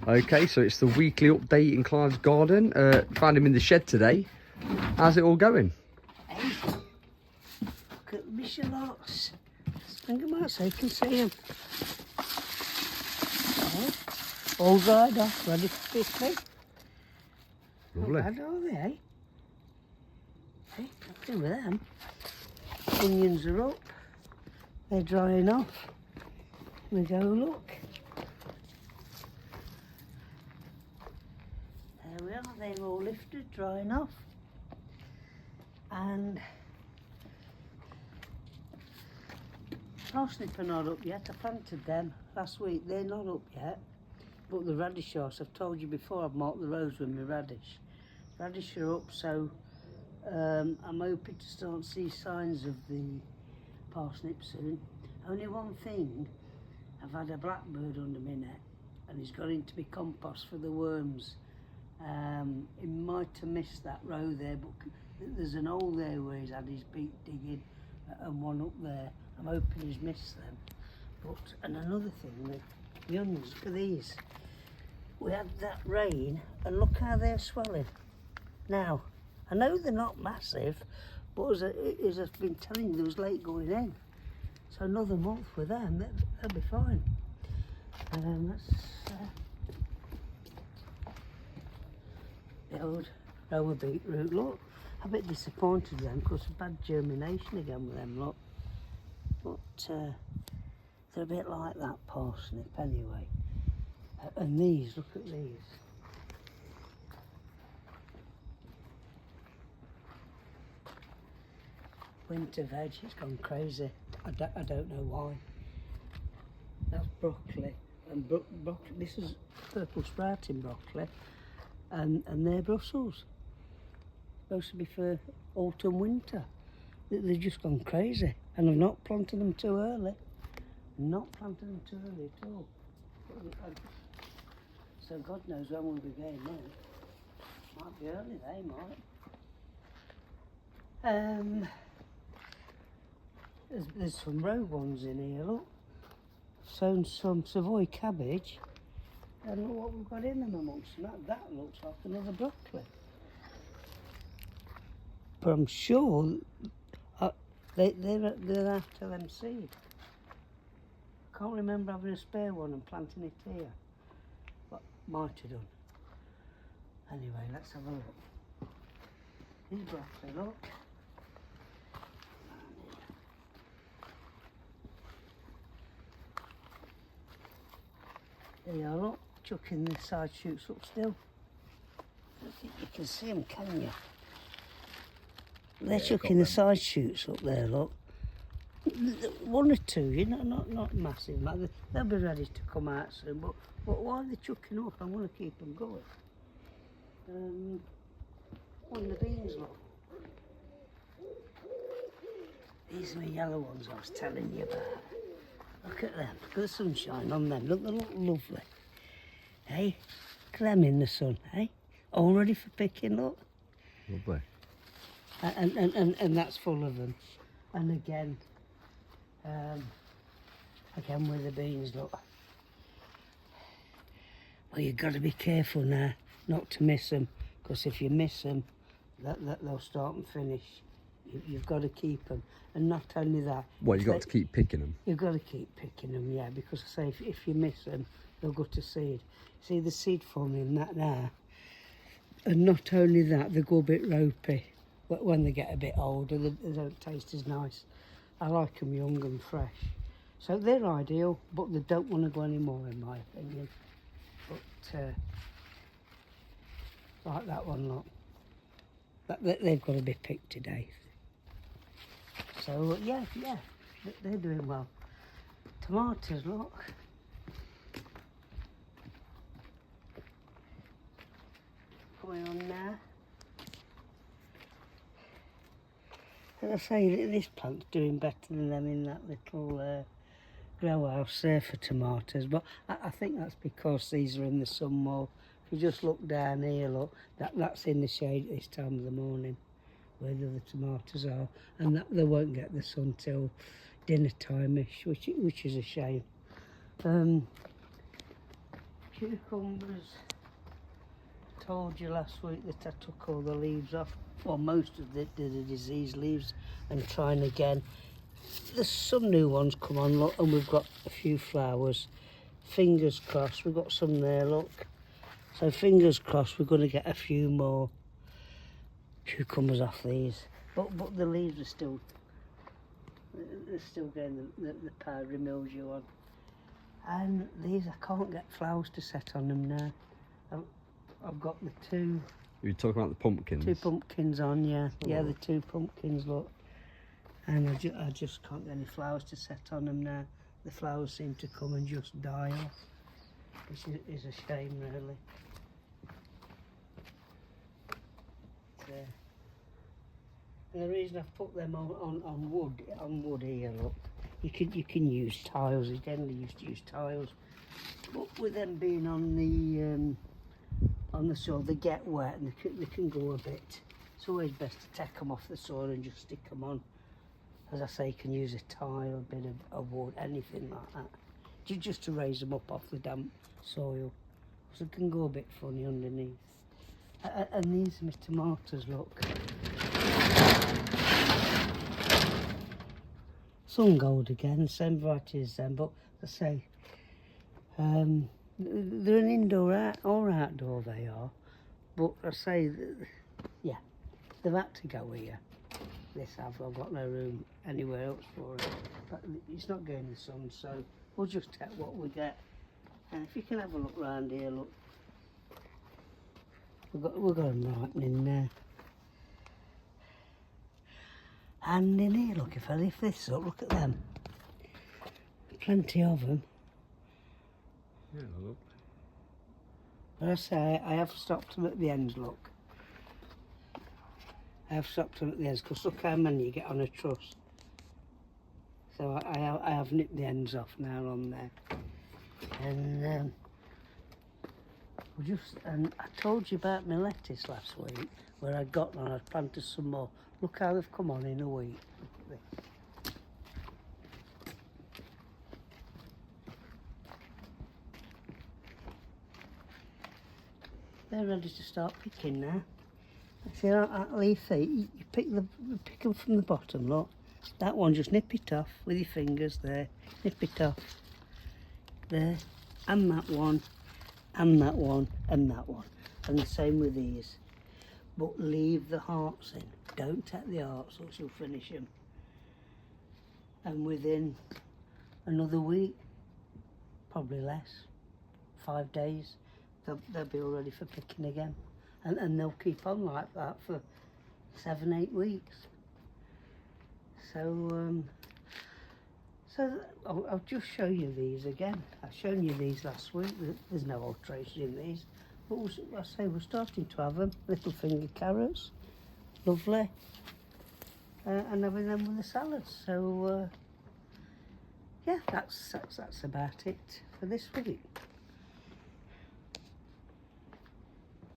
Okay, so it's the weekly update in Clive's garden. Found him in the shed today. How's it all going? Hey, look at the shallots. Bring them out so you can see them. All dried off, ready for picking. Lovely. Not bad, are they, eh? Hey, nothing with them. Onions are up. They're drying off. We go look. There we are, they're all lifted, drying off. And parsnip are not up yet. I planted them last week. They're not up yet. But the radish are, I've told you before, I've marked the rows with my radish. Radish are up, so I'm hoping to start to see signs of the parsnip soon. Only one thing, I've had a blackbird under my net and he's got into my compost for the worms. He might have missed that row there, but there's an hole there where he's had his beak digging and one up there. I'm hoping he's missed them. But, and another thing, the onions, look at these. We had that rain and look how they're swelling. Now, I know they're not massive, but as I've been telling you, there was late going in. So another month with them, they'll be fine. That's the old row of beetroot, look. I'm a bit disappointed then because of bad germination again with them, look. But they're a bit like that parsnip anyway. And these, look at these. Winter veg, it's gone crazy. I don't know why. That's broccoli. And broccoli, this is purple sprouting broccoli. And they're Brussels. Supposed to be for autumn, winter. They've just gone crazy. And I've not planted them too early. Not planted them too early at all. So God knows when we'll be going now. Might be early, they might. There's some row ones in here, look. Sown some Savoy cabbage. And look what we've got in them amongst them. That looks like another broccoli. But I'm sure they're after them seed. Can't remember having a spare one and planting it here. But might have done. Anyway, let's have a look. These broccoli, look. There you are, look, chucking the side shoots up still. I don't think you can see them, can you? They're chucking the side shoots up there, look. One or two, you know, not massive. They'll be ready to come out soon, but while they're chucking up, I want to keep them going. On the beans, look. These are the yellow ones I was telling you about. Look at them, look at the sunshine on them, look, they look lovely. Hey, look at them in the sun, hey? All ready for picking, look. Lovely. And that's full of them. And again with the beans, look. Well, you've got to be careful now not to miss them, because if you miss them, they'll start and finish. You've got to keep them. And not only that... Well, you've got to keep picking them. You've got to keep picking them, yeah, because I say if you miss them, they'll go to seed. See the seed forming that now? And not only that, they go a bit ropey. But when they get a bit older, they don't taste as nice. I like them young and fresh. So they're ideal, but they don't want to go any more, in my opinion. But like that one, look. They've got to be picked today. So yeah, they're doing well. Tomatoes, look. Coming on now. As I say, this plant's doing better than them in that little grow house there for tomatoes, but I think that's because these are in the sun more. If you just look down here, look, that's in the shade at this time of the morning, where the tomatoes are, and they won't get the sun till dinner time-ish, which is a shame. Cucumbers. Told you last week that I took all the leaves off, well, most of the diseased leaves, and trying again. There's some new ones come on, look, and we've got a few flowers. Fingers crossed, we've got some there, look. So fingers crossed we're going to get a few more cucumbers off these. But the leaves are still, they're still getting the powdery mildew on. And these, I can't get flowers to set on them now. I've got the two. You're talking about the pumpkins? 2 pumpkins on, yeah. Oh. Yeah, the 2 pumpkins, look. And I just can't get any flowers to set on them now. The flowers seem to come and just die off, which is a shame, really. There. And the reason I've put them on wood here, look, you can use tiles. You generally used to use tiles, but with them being on the soil, they get wet and they can go a bit. It's always best to take them off the soil and just stick them on. As I say, you can use a tile, a bit of wood, anything like that, just to raise them up off the damp soil, so it can go a bit funny underneath. And these are my tomatoes, look. Sun gold again, same variety as them, but as I say, they're an indoor or outdoor, they are. But I say, yeah, they've had to go here. I've got no room anywhere else for it. But it's not getting the sun, so we'll just take what we get. And if you can have a look round here, look, we've got them ripening there. And in here, look, if I lift this up, look at them. Plenty of them. Yeah, look. But I say, I have stopped them at the ends, look. I have stopped them at the ends, because look how many you get on a truss. So I have nipped the ends off now on there. And and I told you about my lettuce last week, where I'd got on, I'd planted some more. Look how they've come on in a week. Look at this. They're ready to start picking now. See that leaf there, you pick them from the bottom, look. That one, just nip it off with your fingers there. Nip it off. There. And that one. And that one. And that one. And the same with these. But leave the hearts in. Don't take the hearts or she'll finish them. And within another week, probably less, 5 days, they'll be all ready for picking again. And they'll keep on like that for 7-8 weeks. So I'll just show you these again. I've shown you these last week. There's no alteration in these. But I say we're starting to have them. Little finger carrots, lovely. And having them with the salads. So yeah, that's about it for this week.